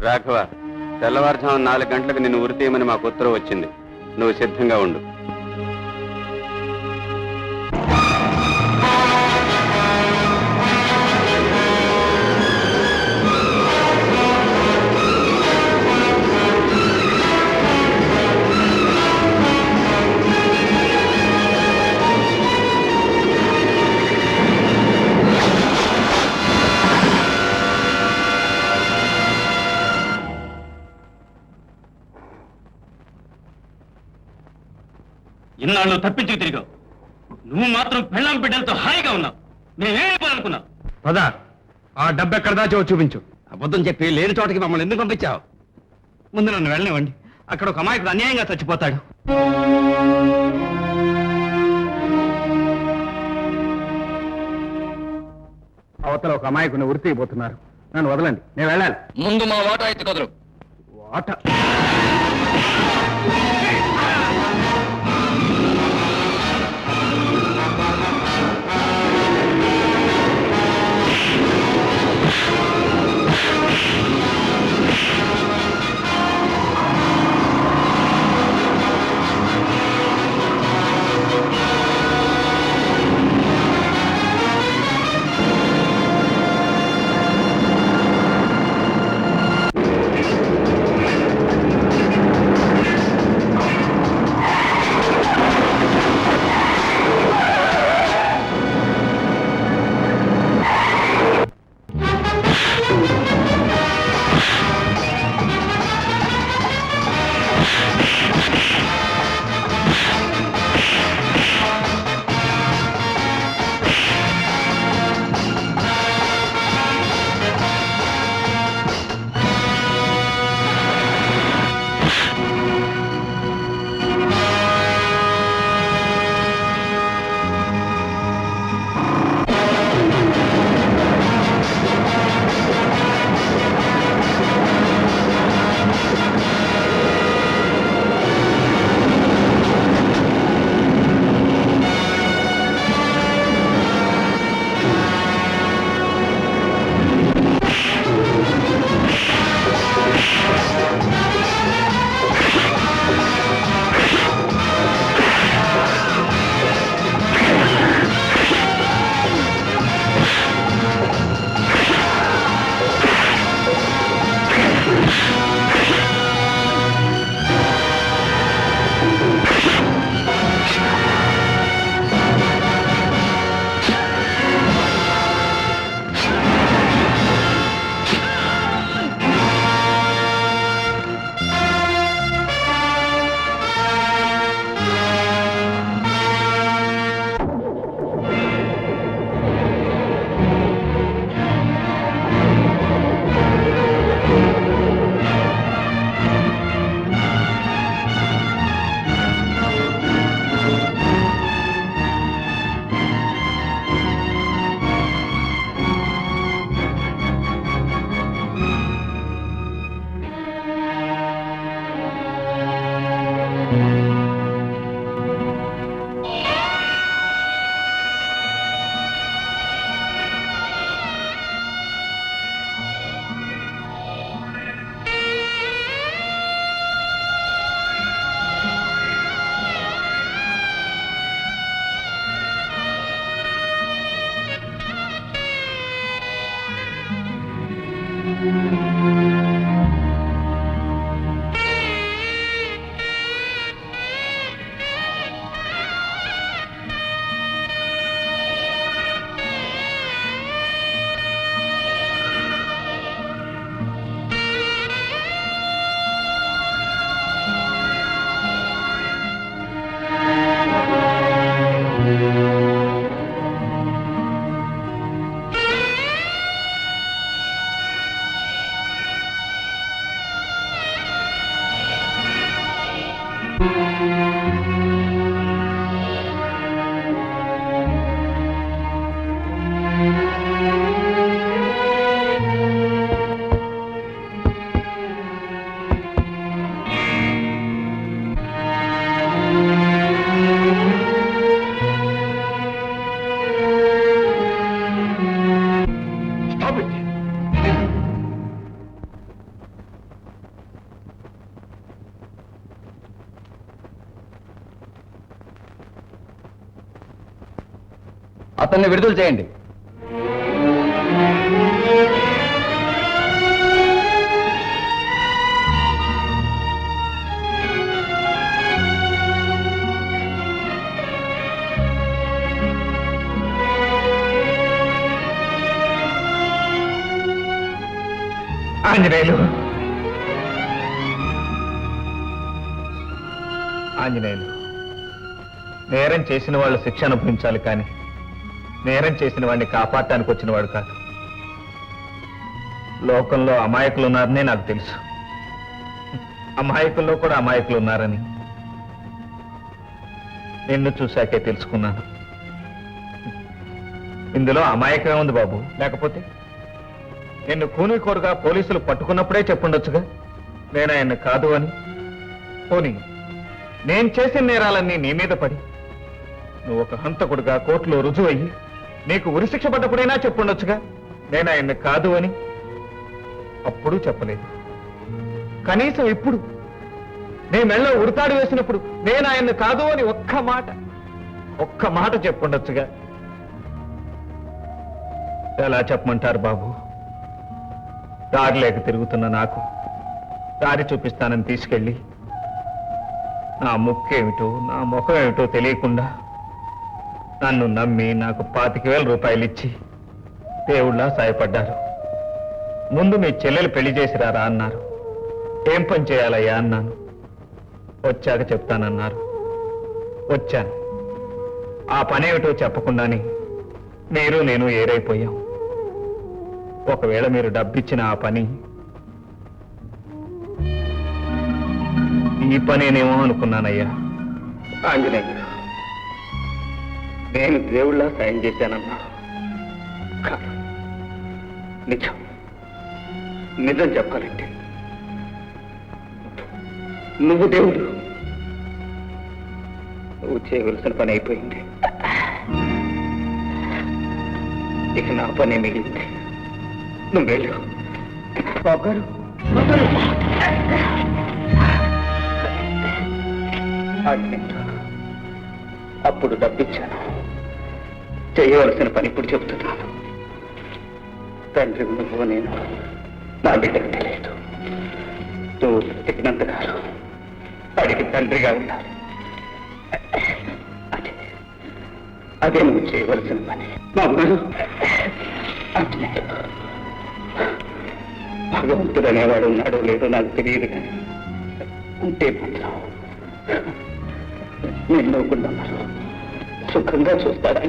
రాఘవ, తెల్లవారుజాము 4 గంటలకు నిన్ను ఉరి తీయమని మాకు ఉత్తర్వు వచ్చింది. నువ్వు సిద్ధంగా ఉండు. ఇన్నాళ్ళు తప్పించుకు తిరిగావు. నువ్వు మాత్రం పెళ్ళాం బిడ్డలతో హాయిగా ఉన్నావు. మేమేమైపోవాలనుకున్నావు? పదా, ఆ డబ్బు ఎక్కడ దాచో చూపించు. అబద్ధం చెప్పి లేని చోటకి మమ్మల్ని ఎందుకు పంపించావు? ముందు నన్ను వెళ్ళనివ్వండి. అక్కడ ఒక అమాయకుడు అన్యాయంగా చచ్చిపోతాడు. అవతల ఒక అమాయకుని ఉరి తీయబోతున్నారు. నన్ను వదలండి, నేను వెళ్ళాలి. ముందు మా వాటా ఎత్తి కదరు. వాట అతన్ని విడుదల చేయండి. ఆంజనేయులు, ఆంజనేయులు, నేరం చేసిన వాళ్ళు శిక్ష అనుభవించాలి, కానీ నేరం చేసిన వాడిని కాపాడటానికి వచ్చిన వాడు కాదు. లోకంలో అమాయకులు ఉన్నారని నాకు తెలుసు. అమాయకుల్లో కూడా అమాయకులు ఉన్నారని నిన్ను చూశాకే తెలుసుకున్నాను. ఇందులో అమాయకమే ఉంది బాబు. లేకపోతే నిన్ను కూనికోరుగా పోలీసులు పట్టుకున్నప్పుడే చెప్పుండొచ్చుగా నేను ఆయన్ని కాదు అని. పోనీ నేను చేసిన నేరాలన్నీ నీ మీద పడి నువ్వు ఒక హంతకుడుగా కోర్టులో రుజువు అయ్యి నీకు ఉరిశిక్ష పడ్డప్పుడైనా చెప్పుండొచ్చుగా నేను ఆయన్ని కాదు అని. అప్పుడు చెప్పలేదు. కనీసం ఇప్పుడు నీ మెళ్ళో ఉడతాడు వేసినప్పుడు నేను ఆయన్ని కాదు అని ఒక్క మాట చెప్పుండొచ్చుగా. ఎలా చెప్పమంటారు బాబు? దారి లేక తిరుగుతున్న నాకు దారి చూపిస్తానని తీసుకెళ్ళి నా ముక్కేమిటో నా ముఖం ఏమిటో తెలియకుండా నన్ను నమ్మి నాకు 25,000 రూపాయలు ఇచ్చి దేవుళ్ళ సాయపడ్డారు. ముందు మీ చెల్లెలు పెళ్లి చేసిరారా అన్నారు. ఏం పని చేయాలయ్యా అన్నాను. వచ్చాక చెప్తానన్నారు. వచ్చాను. ఆ పనేమిటో చెప్పకుండానే మీరు నేను ఏరైపోయాం. ఒకవేళ మీరు డబ్బిచ్చిన ఆ పని ఈ పనేనేమో అనుకున్నానయ్యా. ఆంజనేయులు, నేను దేవుళ్ళ సాయం చేశానన్నా కాదు. నిజం చెప్పాలంటే నువ్వు దేవుడు. నువ్వు చేయవలసిన పని అయిపోయింది. ఇక నా పని మిగిలింది. నువ్వు వెళ్ళు. బాబు గారు, అప్పుడు డబ్బిచ్చాను. చేయవలసిన పని ఇప్పుడు చెబుతున్నాను. తండ్రి నువ్వు నేను నా బిడ్డకు తెలియదు. నువ్వు బ్రతికినంతకాలం వాడికి తండ్రిగా ఉండాలి. అదే నువ్వు చేయవలసిన పని. బాబు భగవంతుడు అనేవాడు ఉన్నాడో లేదో నాకు తెలియదు, కానీ ఉంటే మాత్రం నేను నవ్వుకున్నాను. సుఖంగా చూస్తాడా?